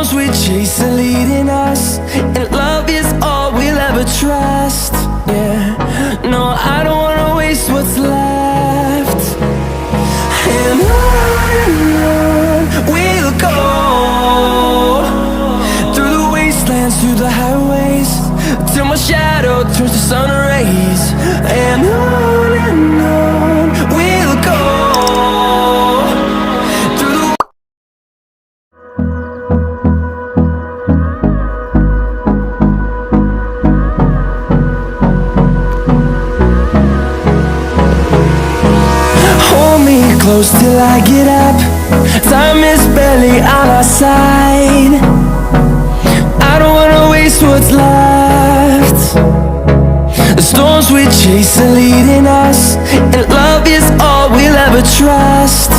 storms we chase are leading us, and love is all we'll ever trust. Yeah, no, I don't wanna waste what's left. And on we'll go, through the wastelands, through the highways, till my shadow turns to sun rays. And on we'll go, through the hold me close till I get up. Time is barely on our side. I don't wanna waste what's left. The storms we chase are leading us, and love is all we'll ever trust.